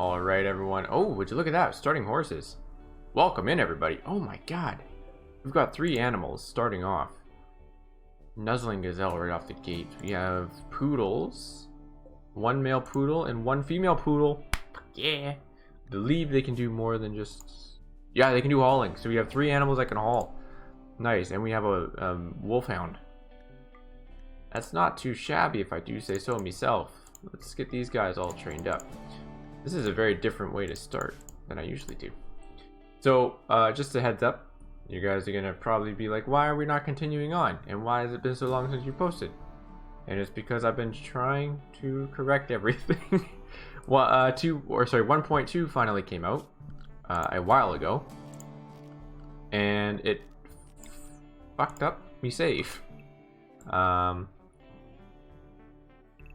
All right, everyone. Oh, would you look at that? Starting horses. Welcome in, everybody. Oh my god. We've got 3 animals starting off. Nuzzling Gazelle right off the gate. We have Poodles. 1 male Poodle and 1 female Poodle. Yeah. I believe they can do more than just... Yeah, they can do hauling. So we have 3 animals that can haul. Nice. And we have a Wolf Hound. That's not too shabby if I do say so myself. Let's get these guys all trained up. This is a very different way to start than I usually do. So, just a heads up, you guys are gonna probably be like, why are we not continuing on? And why has it been so long since you posted? And it's because I've been trying to correct everything. Well, 1.2 finally came out a while ago, and it fucked up me save.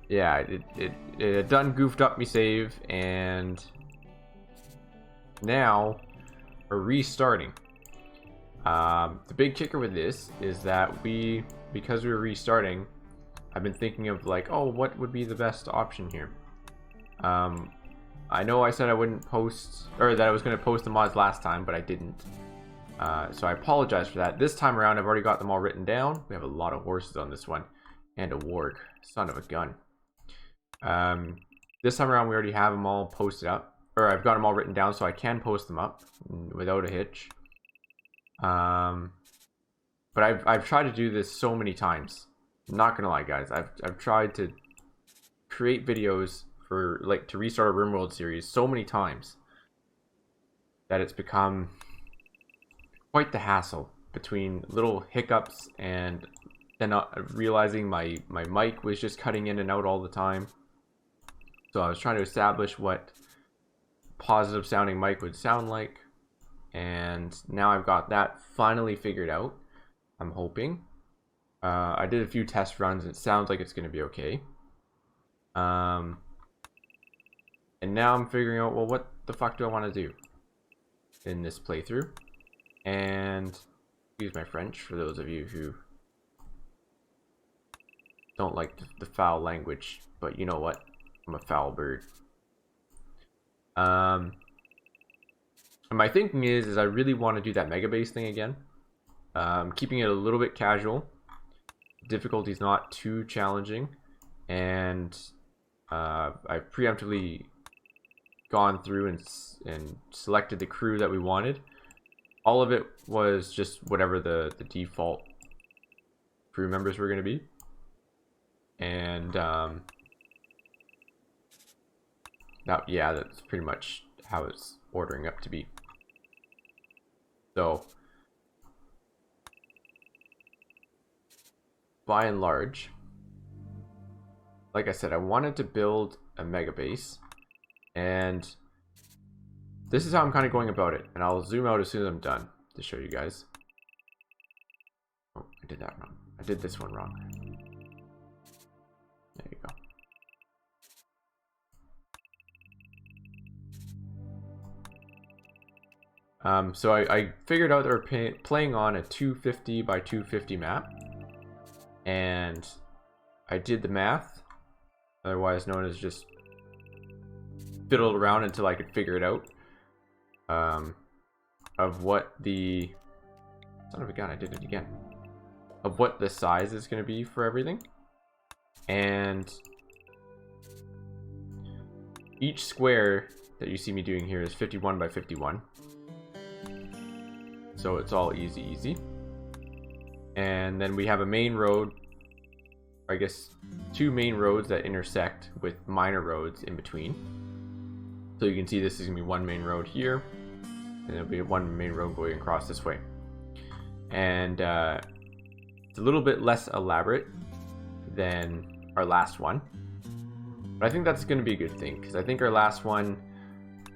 Yeah, it done goofed up me save, and now we're restarting. The big kicker with this is that because we're restarting, I've been thinking of like, oh, what would be the best option here? I know I said I wouldn't post, or that I was going to post the mods last time, but I didn't. So I apologize for that. This time around, I've already got them all written down. We have a lot of horses on this one, and a warg, son of a gun. This time around we already have them all posted up, or I've got them all written down so I can post them up without a hitch. But I've tried to do this so many times. I'm not gonna lie, guys. I've tried to create videos for like to restart a RimWorld series so many times that it's become quite the hassle, between little hiccups and then realizing my mic was just cutting in and out all the time. So I was trying to establish what positive sounding mic would sound like, and now I've got that finally figured out, I'm hoping. I did a few test runs and it sounds like it's going to be okay. And now I'm figuring out, well, what the fuck do I want to do in this playthrough? And excuse my French for those of you who don't like the foul language, but you know what? I'm a foul bird. And my thinking is I really want to do that mega base thing again. Keeping it a little bit casual. Difficulty's not too challenging, and I've preemptively gone through and selected the crew that we wanted. All of it was just whatever the default crew members were going to be, and yeah, that's pretty much how it's ordering up to be. So by and large, like I said, I wanted to build a mega base, and this is how I'm kind of going about it, and I'll zoom out as soon as I'm done to show you guys. Oh, I did that wrong. I did this one wrong. There you go. So I figured out that we're playing on a 250 by 250 map, and I did the math, otherwise known as just fiddled around until I could figure it out, of what the son of a gun, I did it again, of what the size is going to be for everything. And each square that you see me doing here is 51 by 51. So it's all easy. And then we have a main road, I guess 2 main roads that intersect with minor roads in between. So you can see this is gonna be 1 main road here, and there'll be 1 main road going across this way. And it's a little bit less elaborate than our last one, but I think that's gonna be a good thing, because I think our last one,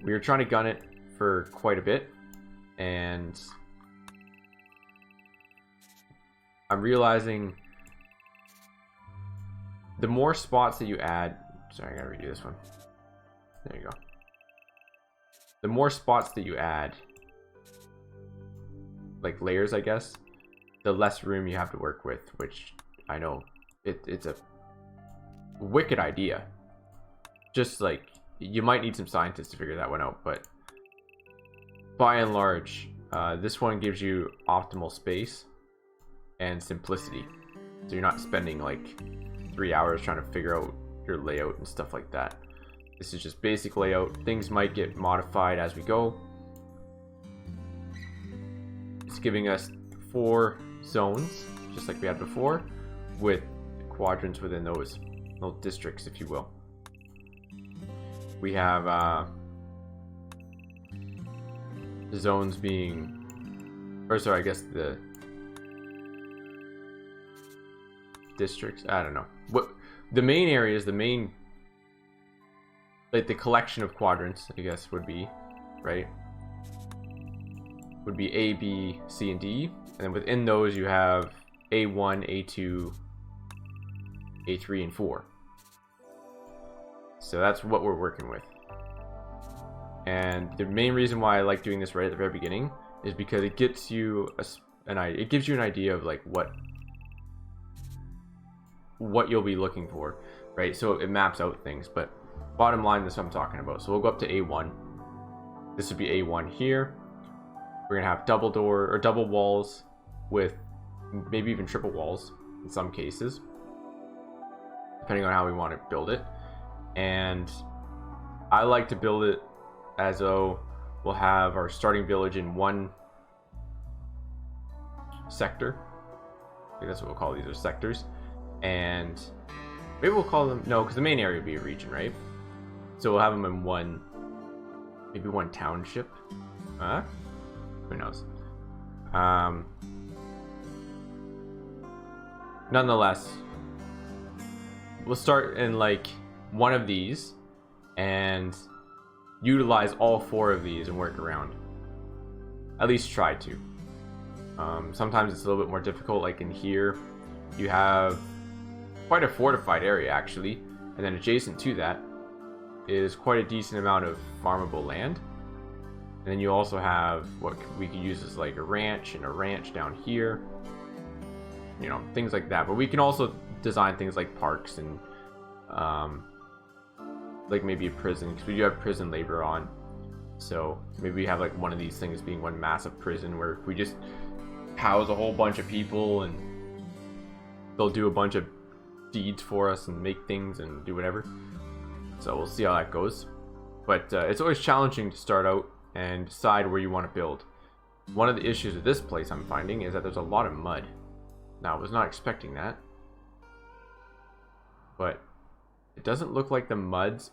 we were trying to gun it for quite a bit, and I'm realizing the more spots that you add, sorry, I gotta redo this one. There you go. The more spots that you add, like layers, I guess, the less room you have to work with, which I know it's a wicked idea. Just like you might need some scientists to figure that one out, but by and large, this one gives you optimal space and simplicity. So you're not spending like 3 hours trying to figure out your layout and stuff like that. This is just basic layout. Things might get modified as we go. It's giving us 4 zones, just like we had before, with quadrants within those little districts, if you will. We have the zones being, or sorry, I guess the districts. I don't know what the main areas, the main, like the collection of quadrants, I guess would be, right? Would be A, B, C, and D, and then within those you have A1, A2, A3, and 4. So that's what we're working with. And the main reason why I like doing this right at the very beginning is because it gets you it gives you an idea of like what you'll be looking for, right? So it maps out things, but bottom line, this is what I'm talking about. So we'll go up to A1. This would be A1 here. We're gonna have double door or double walls with maybe even triple walls in some cases, depending on how we want to build it. And I like to build it as though we'll have our starting village in one sector. I think that's what we'll call these, are sectors. And maybe we'll call them, no, because the main area would be a region, right? So we'll have them in one, maybe one township. Who knows? Nonetheless, we'll start in like one of these and utilize all 4 of these and work around. At least try to. Sometimes it's a little bit more difficult, like in here you have quite a fortified area actually, and then adjacent to that is quite a decent amount of farmable land. And then you also have what we could use as like a ranch and a ranch down here, you know, things like that. But we can also design things like parks and like maybe a prison, because we do have prison labor on. So maybe we have like one of these things being one massive prison where we just house a whole bunch of people and they'll do a bunch of deeds for us and make things and do whatever. So we'll see how that goes. But it's always challenging to start out and decide where you want to build. One of the issues with this place I'm finding is that there's a lot of mud. Now, I was not expecting that, but it doesn't look like the mud's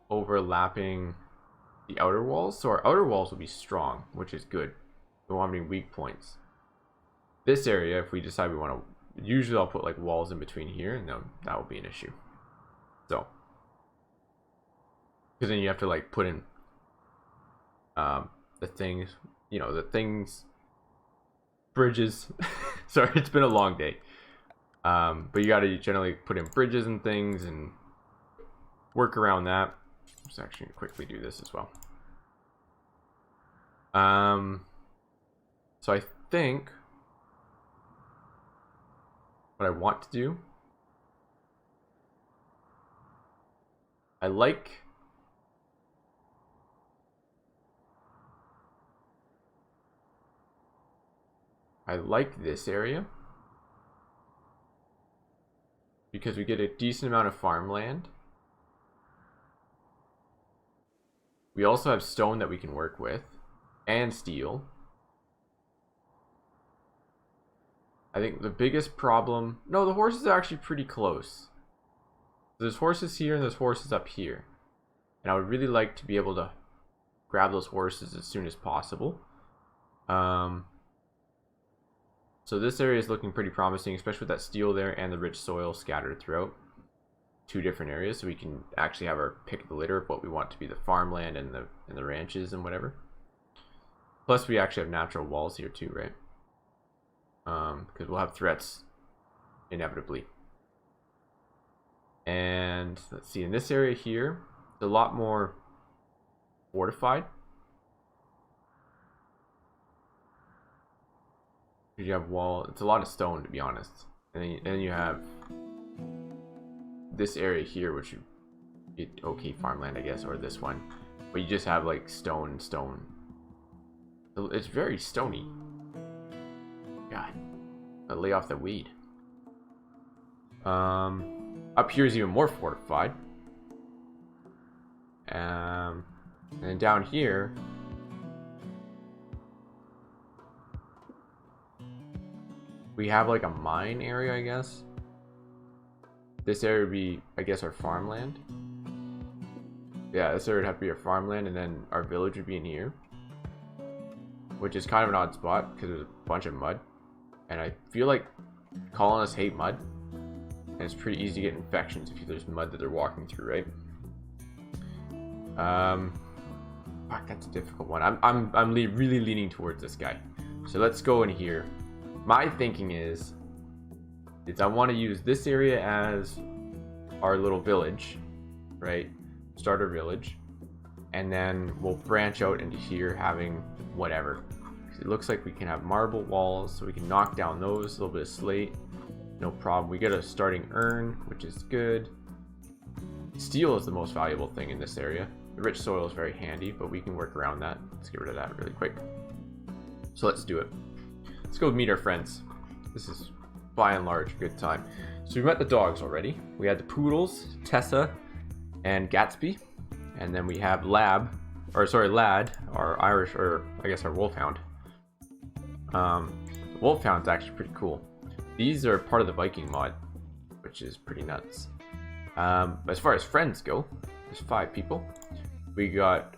overlapping the outer walls, so our outer walls will be strong, which is good. We won't have any weak points. This area, if we decide we want to, usually I'll put like walls in between here, and then that will be an issue. So, because then you have to like put in the things, you know, the things, bridges. Sorry, it's been a long day. But you got to generally put in bridges and things and work around that. I'm just actually going to quickly do this as well. So I think what I want to do, I like this area because we get a decent amount of farmland. We also have stone that we can work with and steel. I think the biggest problem, no, the horses are actually pretty close. There's horses here and there's horses up here, and I would really like to be able to grab those horses as soon as possible. So this area is looking pretty promising, especially with that steel there and the rich soil scattered throughout 2 different areas, so we can actually have our pick of the litter of what we want to be the farmland and the ranches and whatever. Plus we actually have natural walls here too, right? Because we'll have threats inevitably. And let's see, in this area here, it's a lot more fortified. You have wall, it's a lot of stone to be honest, and then you have this area here which okay farmland, I guess, or this one. But you just have like stone. It's very stony. God. I'll lay off the weed. Up here is even more fortified. And down here, we have like a mine area, I guess. This area would be, I guess, our farmland. Yeah, this area would have to be our farmland, and then our village would be in here. Which is kind of an odd spot, because there's a bunch of mud. And I feel like colonists hate mud. And it's pretty easy to get infections if there's mud that they're walking through, right? Fuck, that's a difficult one. I'm really leaning towards this guy. So let's go in here. My thinking is I want to use this area as our little village, right? Starter village. And then we'll branch out into here having whatever. It looks like we can have marble walls, so we can knock down those. A little bit of slate, no problem. We get a starting urn, which is good. Steel is the most valuable thing in this area. The rich soil is very handy, but we can work around that. Let's get rid of that really quick. So let's do it. Let's go meet our friends. This is by and large a good time. So we met the dogs already. We had the Poodles, Tessa, and Gatsby, and then we have Lad, our Irish, or I guess our Wolf Hound. The Wolf Hound's actually pretty cool. These are part of the Viking mod, which is pretty nuts. As far as friends go, there's 5 people. We got,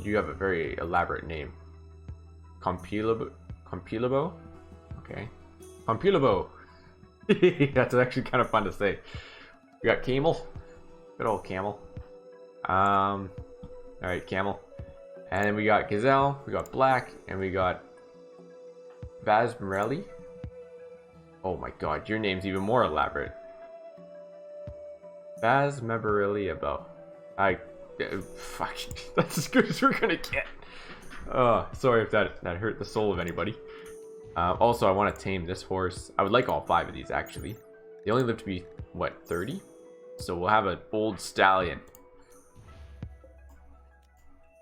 you have a very elaborate name. Compealbo? Okay. Compealbo! That's actually kind of fun to say. We got Camel. Good old Camel. Alright, Camel. And then we got Gazelle, we got Black, and we got Vasmarelli. Oh my god, your name's even more elaborate. Vasmarelli about. Fuck, that's as good as we're gonna get. Oh, sorry if that hurt the soul of anybody. Also, I want to tame this horse. I would like all 5 of these, actually. They only live to be, what, 30? So we'll have an old stallion.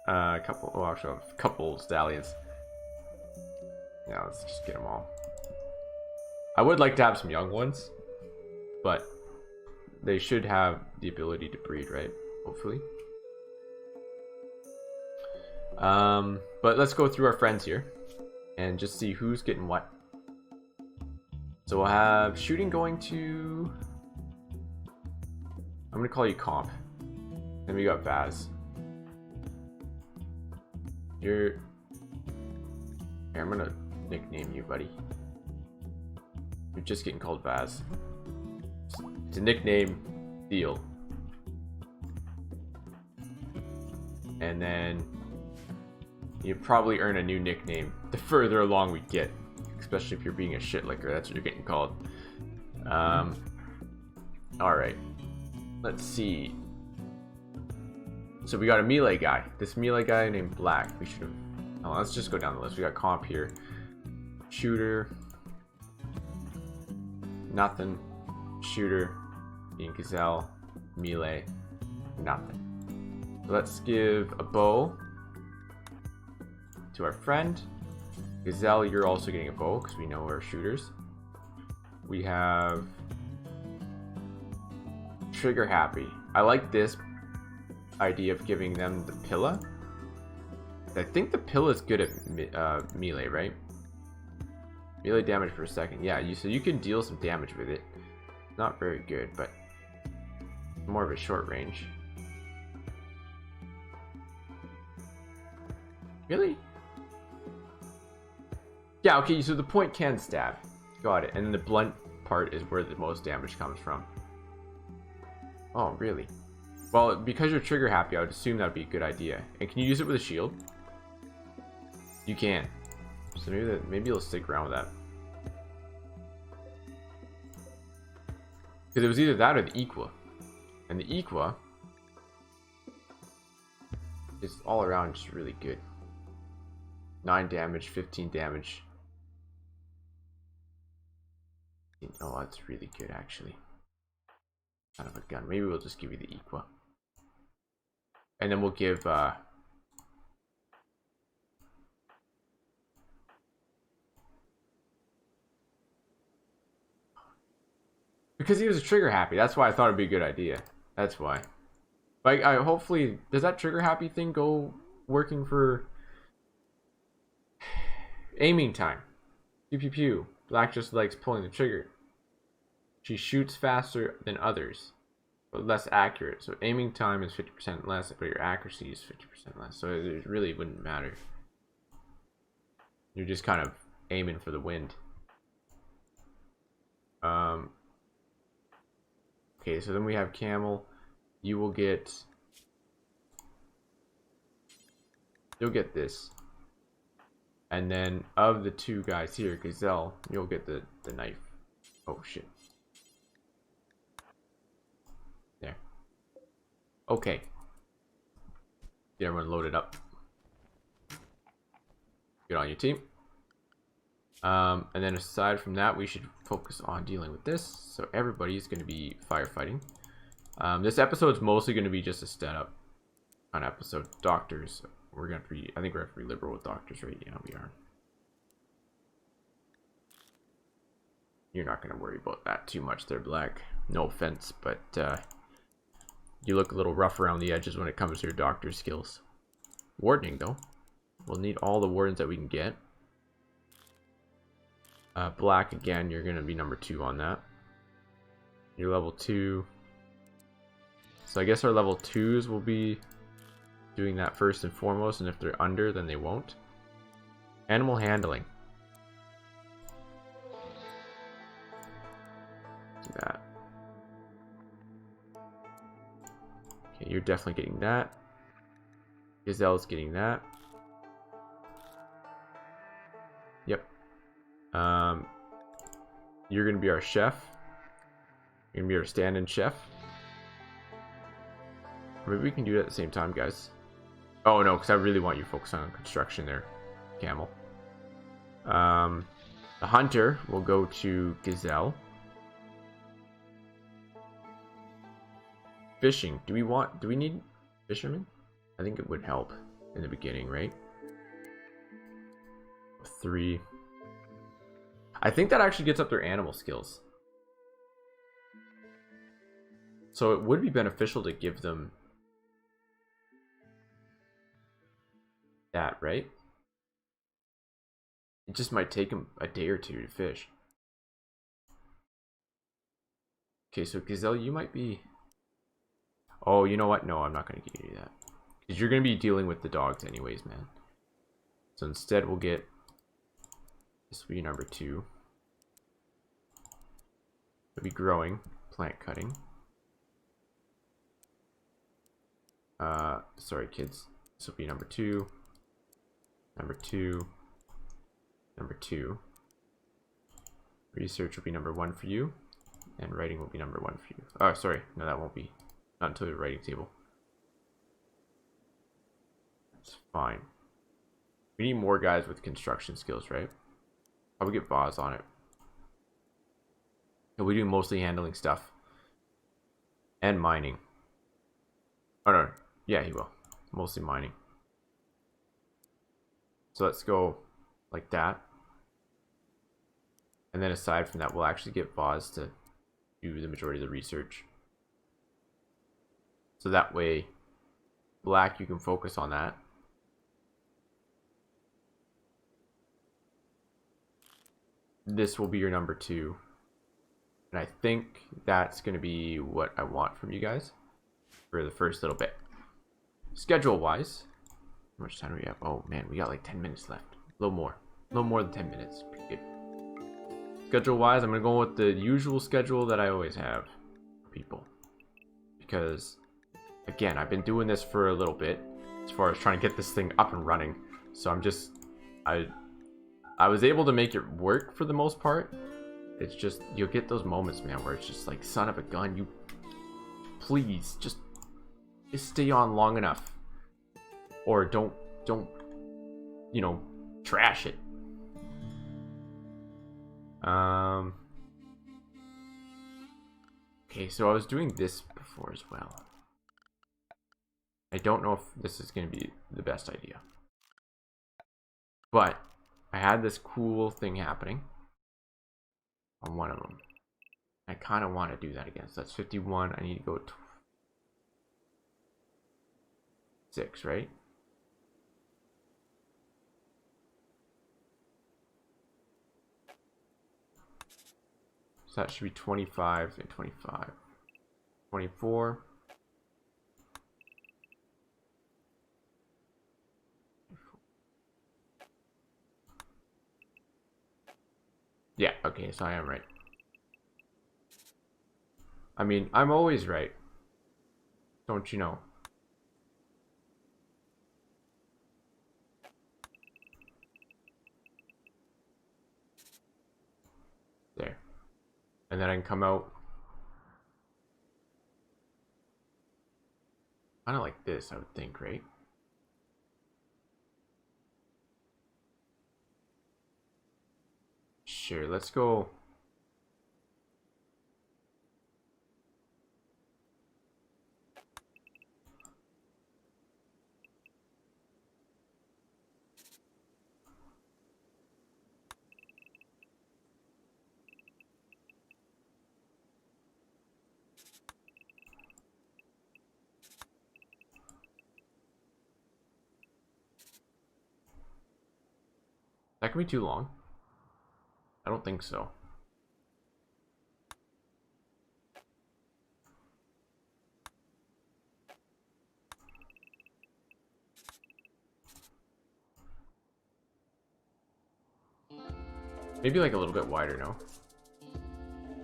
Actually, a couple old stallions. Yeah, let's just get them all. I would like to have some young ones, but they should have the ability to breed, right? Hopefully. But let's go through our friends here and just see who's getting what. So we'll have shooting going to, I'm gonna call you Comp. Then we got Vaz. Here, I'm gonna nickname you, buddy. You're just getting called Vaz. It's a nickname deal. And then you probably earn a new nickname the further along we get, especially if you're being a shit licker. That's what you're getting called. All right, let's see. So we got a melee guy. This melee guy named Black. We should have. Oh, let's just go down the list. We got Comp here. Shooter. Nothing. Shooter. Being Gazelle. Melee. Nothing. So let's give a bow to our friend. Gazelle, you're also getting a bow because we know we're shooters. We have Trigger Happy. I like this idea of giving them the Pilla. I think the Pilla is good at melee, right? Melee damage per second. Yeah, so you can deal some damage with it. Not very good, but more of a short range. Really? Yeah, okay, so the point can stab. Got it. And then the blunt part is where the most damage comes from. Oh, really? Well, because you're trigger happy, I would assume that would be a good idea. And can you use it with a shield? You can. So maybe you'll stick around with that. Because it was either that or the Equa. And the Equa is all around just really good. 9 damage, 15 damage. Oh, that's really good actually. Son of a gun. Maybe we'll just give you the Equa. And then we'll give because he was trigger happy. That's why I thought it'd be a good idea. That's why. Like, I hopefully, does that trigger happy thing go working for aiming time? Pew pew pew. Black just likes pulling the trigger. She shoots faster than others, but less accurate. So aiming time is 50% less, but your accuracy is 50% less. So it really wouldn't matter. You're just kind of aiming for the wind. Okay, so then we have Camel. You'll get this. And then of the two guys here, Gazelle, you'll get the knife. Oh shit. There. Okay. Get everyone loaded up. Get on your team. And then aside from that, we should focus on dealing with this. So everybody's going to be firefighting. This episode's mostly going to be just a setup on episode. Doctors, we're going to be, I think we're going to be liberal with doctors, right? Yeah, we are. You're not going to worry about that too much there, Black. No offense, but you look a little rough around the edges when it comes to your doctor skills. Wardening, though. We'll need all the wardens that we can get. Black, again, you're going to be number 2 on that. You're level 2. So I guess our level 2s will be doing that first and foremost, and if they're under, then they won't. Animal handling. Do that. Okay, you're definitely getting that. Gazelle's getting that. Yep. You're gonna be our chef. You're gonna be our stand-in chef. Maybe we can do it at the same time, guys. Oh no, because I really want you to focus on construction there, Camel. The hunter will go to Gazelle. Fishing. Do we need fishermen? I think it would help in the beginning, right? 3. I think that actually gets up their animal skills. So it would be beneficial to give them that, right? It just might take them a day or 2 to fish. Okay, so Gazelle, you might be... Oh, you know what? No, I'm not going to give you that. Because you're going to be dealing with the dogs anyways, man. So instead, we'll get... This will be number 2. It'll be growing, plant cutting. Sorry, kids. This will be number 2. Number 2. Number 2. Research will be number 1 for you. And writing will be number 1 for you. Oh, sorry. No, that won't be. Not until the writing table. That's fine. We need more guys with construction skills, right? I would get Boz on it. And we do mostly handling stuff. And mining. Oh no. Yeah, he will. Mostly mining. So let's go like that. And then aside from that, we'll actually get Boz to do the majority of the research. So that way, Black, you can focus on that. This will be your number 2. And I think that's going to be what I want from you guys for the first little bit. Schedule-wise, how much time do we have? Oh man, we got like 10 minutes left. A little more than 10 minutes. Pretty good. Schedule-wise, I'm going to go with the usual schedule that I always have for people. Because, again, I've been doing this for a little bit as far as trying to get this thing up and running. So I'm just... I was able to make it work for the most part. It's just, you'll get those moments, man, where it's just like, son of a gun, you... Please, just stay on long enough. Or don't, you know, trash it. Okay, Okay, so I was doing this before as well. I don't know if this is going to be the best idea. But I had this cool thing happening on one of them. I kind of want to do that again. So that's 51. I need to go 6, right? So that should be 25 and 25. 24. Yeah, okay, so I am right. I mean, I'm always right. Don't you know? There. And then I can come out kind of like this, I would think, right? Sure, let's go. That can be too long. I don't think so. Maybe like a little bit wider, no?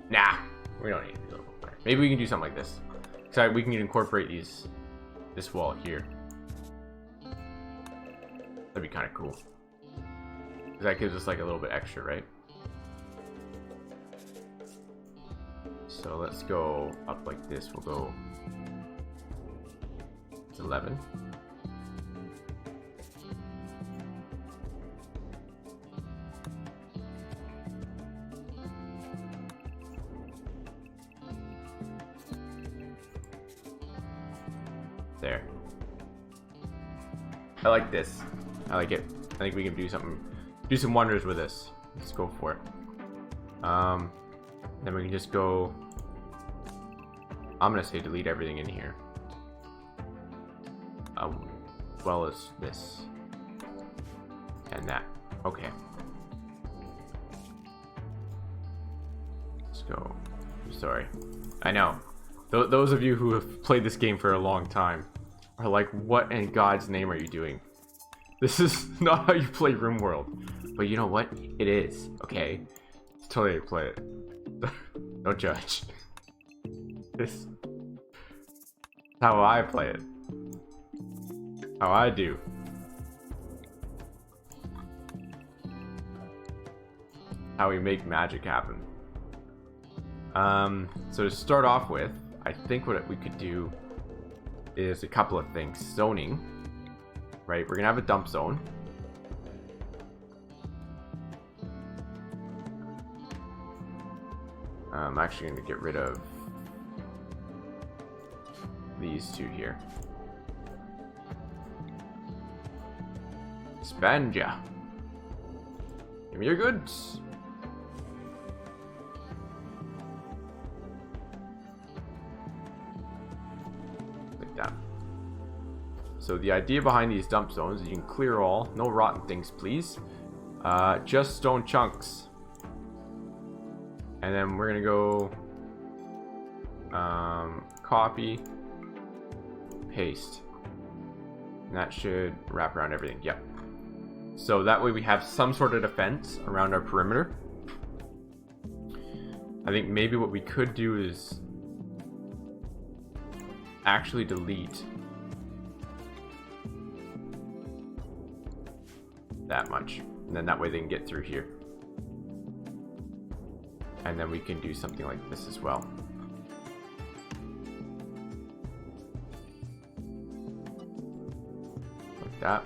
Nah, we don't need to be a little bit wider. Maybe we can do something like this. So we can incorporate this wall here. That'd be kind of cool. Because that gives us like a little bit extra, right? So let's go up like this. We'll go 11. There. I like this. I like it. I think we can do some wonders with this. Let's go for it. Then we can just go. I'm gonna say delete everything in here, as well as this and that. Okay. Let's go. I'm sorry. I know. Those of you who have played this game for a long time are like, what in God's name are you doing? This is not how you play RimWorld. But you know what? It is, okay? It's totally how you play it. Don't judge. This is how I play it. How I do. How we make magic happen. So to start off with, I think what we could do is a couple of things. Zoning, right? We're gonna have a dump zone. I'm actually gonna get rid of these two here. Spend ya. Give me your goods. Like that. So the idea behind these dump zones is you can clear all. No rotten things, please. Just stone chunks. And then we're gonna go copy, paste, and that should wrap around everything. Yep. So that way we have some sort of defense around our perimeter. I think maybe what we could do is actually delete that much, and then that way they can get through here. And then we can do something like this as well. Like that.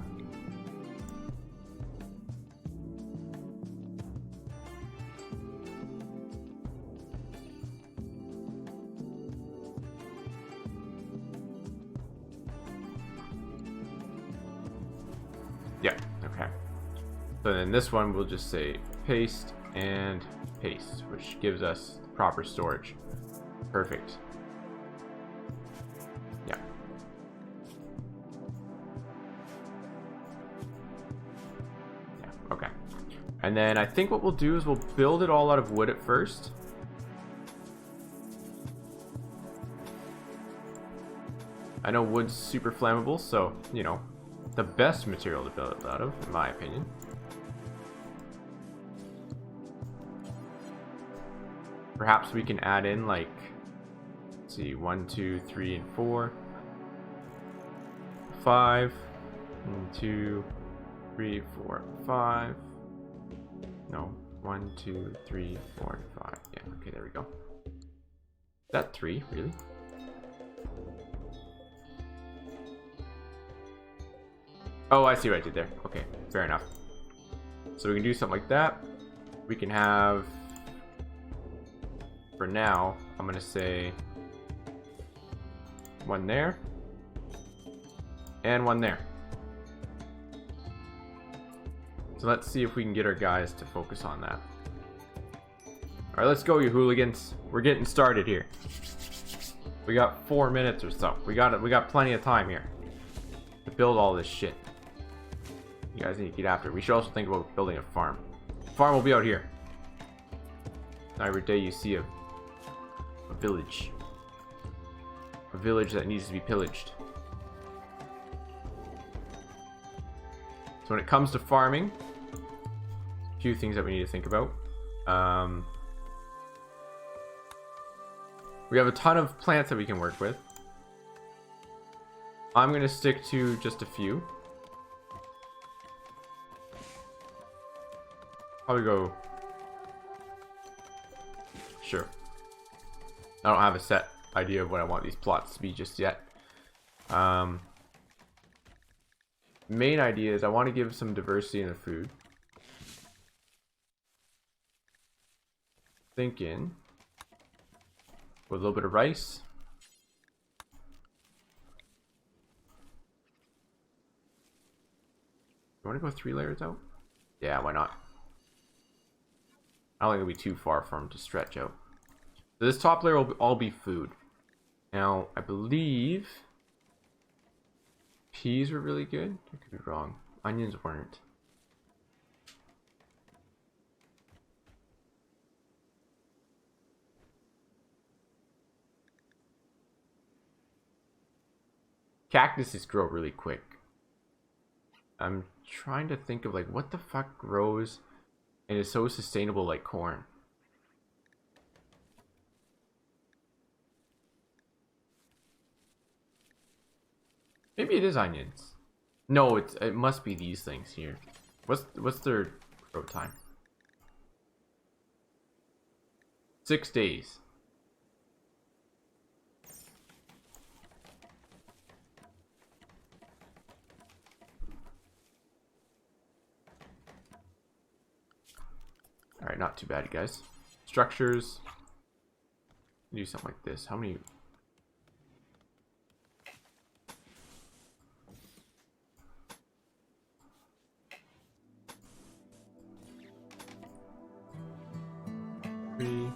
Yeah, okay. So then this one we'll just say paste and paste, which gives us proper storage. Perfect. Yeah. Yeah, okay. And then I think what we'll do is we'll build it all out of wood at first. I know wood's super flammable, so, you know, the best material to build it out of, in my opinion. Perhaps we can add in, like, let's see, 1, 2, 3, and 4. 5. 1, 2, 3, 4, 5. No, 1, 2, 3, 4, 5. Yeah, okay, there we go. Is that 3, really? Oh, I see what I did there. Okay, fair enough. So we can do something like that. We can have, for now, I'm gonna say 1 there and 1 there. So let's see if we can get our guys to focus on that. All right, let's go, you hooligans. We're getting started here. We got 4 minutes or so. We got plenty of time here to build all this shit. You guys need to get after it. We should also think about building a farm. Farm will be out here. Every day you see a village. A village that needs to be pillaged. So when it comes to farming, a few things that we need to think about. We have a ton of plants that we can work with. I'm going to stick to just a few. Probably go... Sure. I don't have a set idea of what I want these plots to be just yet. Main idea is I want to give some diversity in the food. Thinking with a little bit of rice. You want to go 3 layers out? Yeah, why not? I don't think it'll be too far for them to stretch out. So this top layer will all be food. Now, I believe peas were really good. I could be wrong. Onions weren't. Cactuses grow really quick. I'm trying to think of like what the fuck grows and is so sustainable like corn. Maybe it is onions. No, it must be these things here. What's their grow time? 6 days. Alright, not too bad, guys. Structures. Do something like this. How many? Three.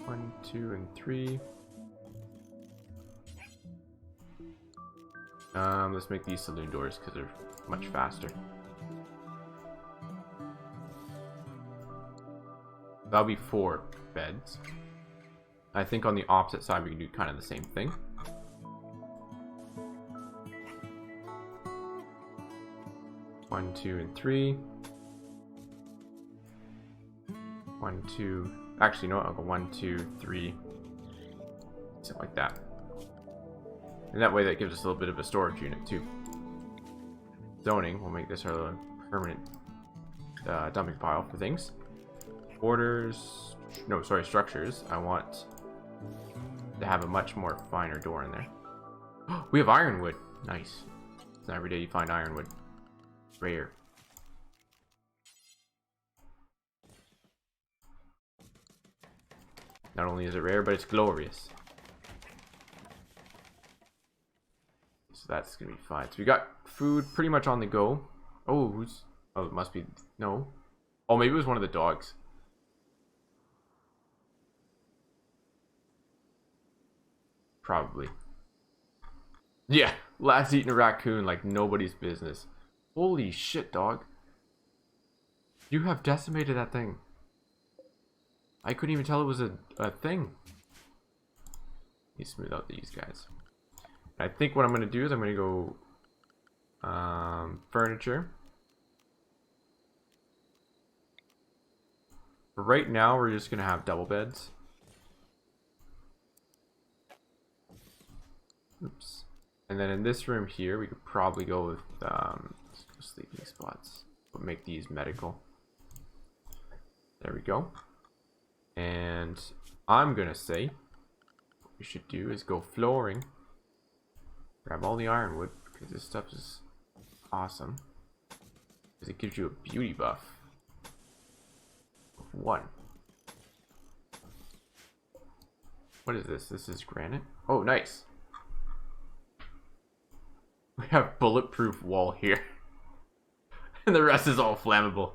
1, 2, and 3. Let's make these saloon doors because they're much faster. That'll be 4 beds. I think on the opposite side we can do kind of the same thing. One, 2, and 3. 1, 2. Actually, no, I'll go 1, 2, 3. Something like that. And that way that gives us a little bit of a storage unit too. Zoning, we'll make this our permanent dumping pile for things. Borders, no, sorry, structures. I want to have a much more finer door in there. We have ironwood. Nice. It's not every day you find ironwood. Rare. Not only is it rare, but it's glorious. that's gonna be fine. So we got food pretty much on the go. Oh, who's... Oh, it must be... No. Oh, maybe it was one of the dogs. Probably. Yeah, lad's eating a raccoon like nobody's business. Holy shit, dog. You have decimated that thing. I couldn't even tell it was a thing. Let me smooth out these guys. I think what I'm going to do is I'm going to go furniture. For right now, we're just going to have double beds. Oops. And then in this room here, we could probably go with sleeping spots. But make these medical. There we go. And I'm going to say what we should do is go flooring. Grab all the ironwood, because this stuff is awesome. Because it gives you a beauty buff. Of 1. What is this? This is granite? Oh, nice. We have bulletproof wall here. And the rest is all flammable.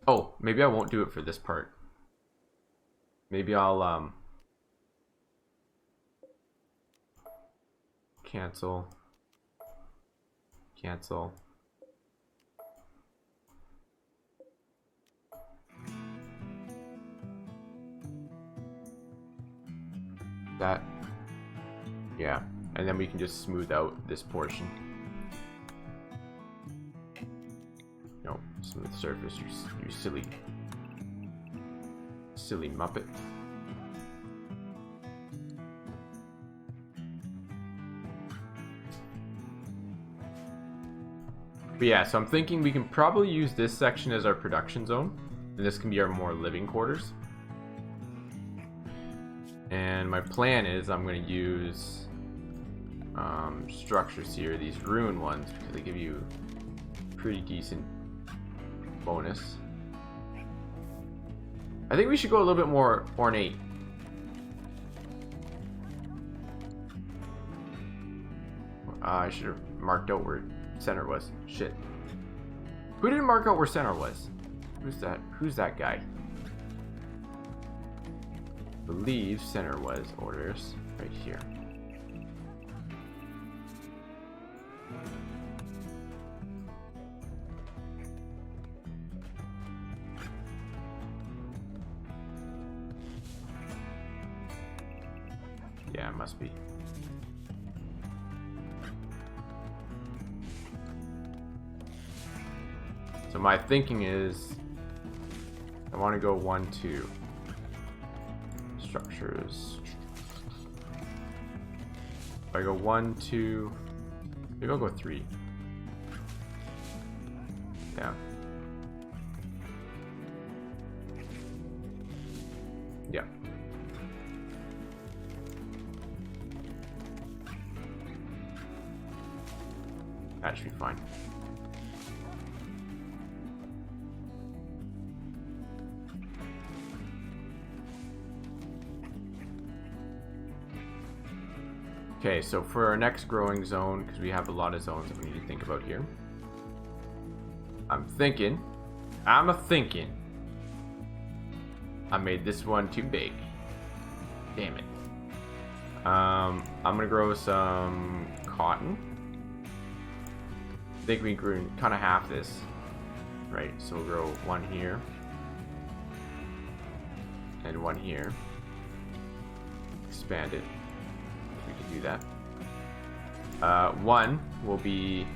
Oh, maybe I won't do it for this part. Maybe I'll, cancel. Cancel. That. Yeah. And then we can just smooth out this portion. No, smooth surface, you silly muppet. But yeah, so I'm thinking we can probably use this section as our production zone, and this can be our more living quarters. And my plan is I'm going to use structures here, these ruin ones, because they give you pretty decent bonus. I think we should go a little bit more ornate. I should have marked out where center was. Shit. Who didn't mark out where center was? Who's that? Who's that guy? I believe center was orders right here. Yeah, it must be. So my thinking is I want to go 1, 2 structures. If I go 1, 2, maybe I'll go 3. Yeah. Yeah. That should be fine. Okay, so for our next growing zone, because we have a lot of zones that we need to think about here, I'm thinking I made this one too big. Damn it. I'm gonna grow some cotton. I think we grew kind of half this, right? So we'll grow 1 here and 1 here. Expand it. We can do that. 1 will be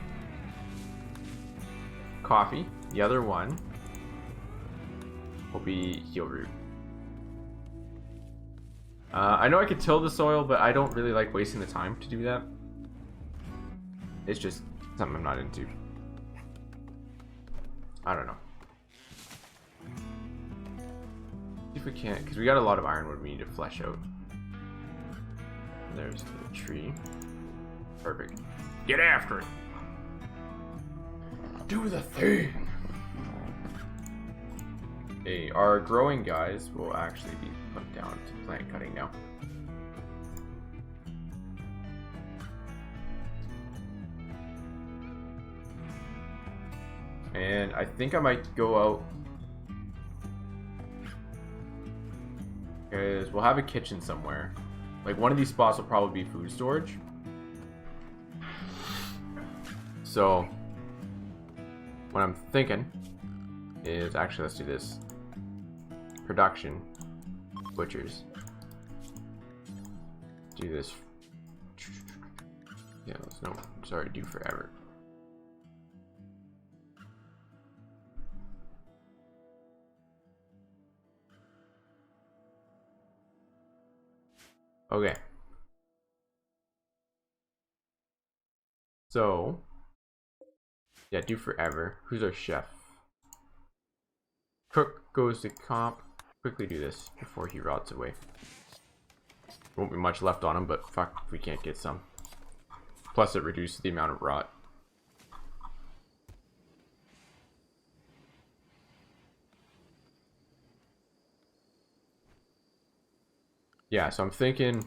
coffee. The other one will be heel root. I know I could till the soil, but I don't really like wasting the time to do that. It's just something I'm not into. I don't know. See if we can't, because we got a lot of ironwood we need to flesh out. And there's the tree. Perfect. Get after it. Do the thing. Okay, our growing guys will actually be put down to plant cutting now. And I think I might go out, because we'll have a kitchen somewhere. Like, one of these spots will probably be food storage. So what I'm thinking is, actually, let's do this. Production. Butchers. Do this. Yeah, let's no. Sorry, do forever. Okay. So, yeah, do forever. Who's our chef? Cook goes to comp. Quickly do this before he rots away. Won't be much left on him, but fuck if we can't get some. Plus it reduces the amount of rot. Yeah, so I'm thinking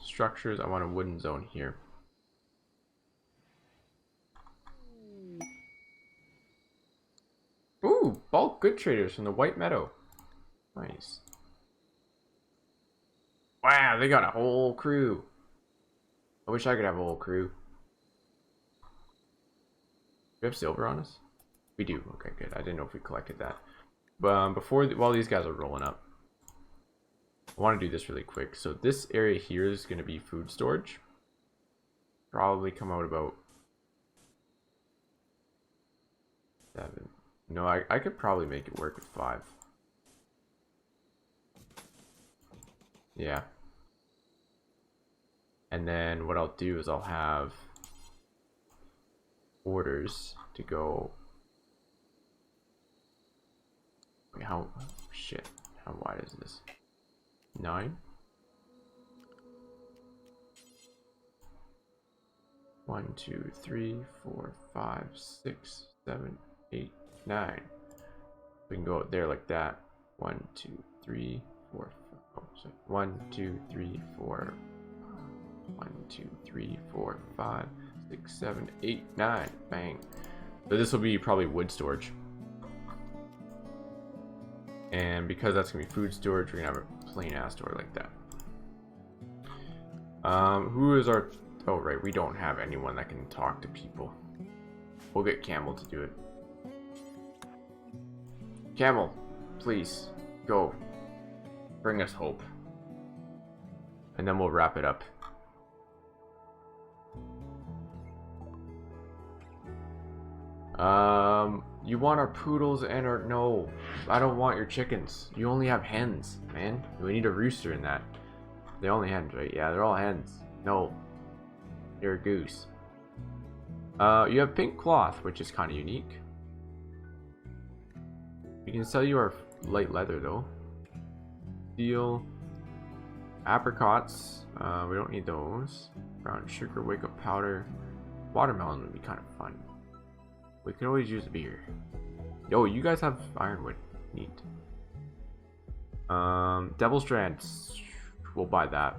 structures. I want a wooden zone here. Ooh, bulk good traders from the White Meadow. Nice. Wow, they got a whole crew. I wish I could have a whole crew. Do we have silver on us? We do. Okay, good. I didn't know if we collected that. But while these guys are rolling up, I want to do this really quick. So this area here is going to be food storage. Probably come out about 7. No, I could probably make it work with 5. Yeah. And then what I'll do is I'll have orders to go. Wait, how shit? How wide is this? 9. 1, 2, 3, 4, 5, 6, 7, 8, 9. We can go out there like that. 1, 2, 3, 4, 5. Oh, sorry. 1, 2, 3, 4. 1, 2, 3, 4, 5, 6, 7, 8, 9. Bang. So this will be probably wood storage. And because that's gonna be food storage, we're gonna have a plain ass door like that. Who is our... Oh, right, we don't have anyone that can talk to people. We'll get Camel to do it. Camel, please, go. Bring us hope. And then we'll wrap it up. You want our poodles and our... No, I don't want your chickens. You only have hens, man. We need a rooster in that. They're only hens, right? Yeah, they're all hens. No. You're a goose. You have pink cloth, which is kind of unique. We can sell you our light leather, though. Steel. Apricots. We don't need those. Brown sugar, wake-up powder. Watermelon would be kind of fun. We could always use a beer. Yo, you guys have ironwood. Neat. Devil Strands. We'll buy that.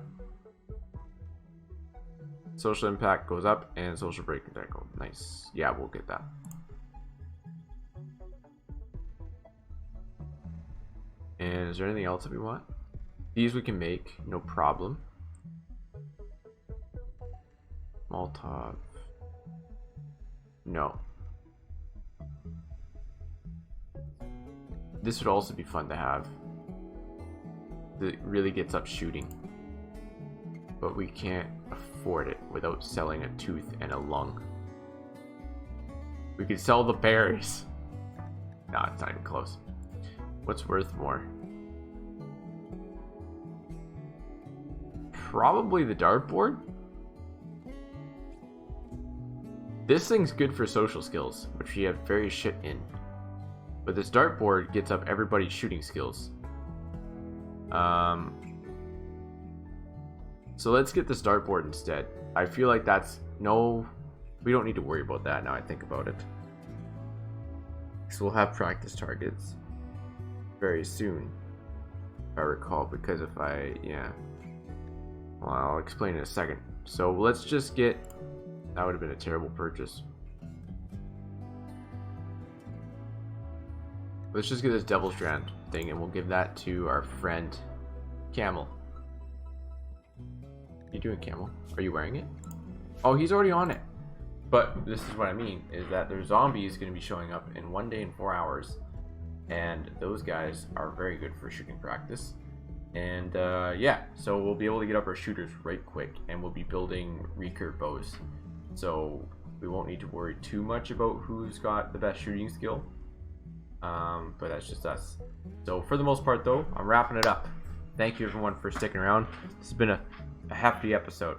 Social impact goes up and social break attack goes. Nice. Yeah, we'll get that. And is there anything else that we want? These we can make, no problem. Molotov. No. This would also be fun to have. It really gets up shooting. But we can't afford it without selling a tooth and a lung. We could sell the berries. Nah, it's not even close. What's worth more? Probably the dartboard. This thing's good for social skills, which we have very shit in. But this dartboard gets up everybody's shooting skills. So let's get this dartboard instead. I feel like that's... No, we don't need to worry about that now I think about it. So we'll have practice targets very soon, if I recall, because if I... Yeah. Well, I'll explain in a second. So let's just get That would have been a terrible purchase. Let's just get this double strand thing and we'll give that to our friend Camel. What are you doing, Camel? Are you wearing it? Oh, he's already on it. But this is what I mean, is that there's zombies going to be showing up in 1 day and 4 hours. And those guys are very good for shooting practice. And yeah, so we'll be able to get up our shooters right quick. And we'll be building recurve bows. So we won't need to worry too much about who's got the best shooting skill. But that's just us. So for the most part though, I'm wrapping it up. Thank you everyone for sticking around. This has been a hefty episode.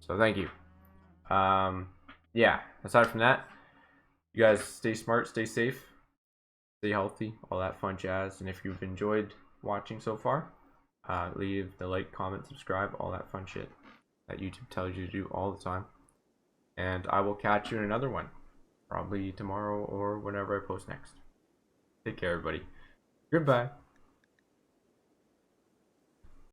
So thank you. Yeah, aside from that, you guys stay smart, stay safe, stay healthy, all that fun jazz. And if you've enjoyed watching so far, leave the like, comment, subscribe, all that fun shit that YouTube tells you to do all the time. And I will catch you in another one, probably tomorrow or whenever I post next. Take care, everybody. Goodbye.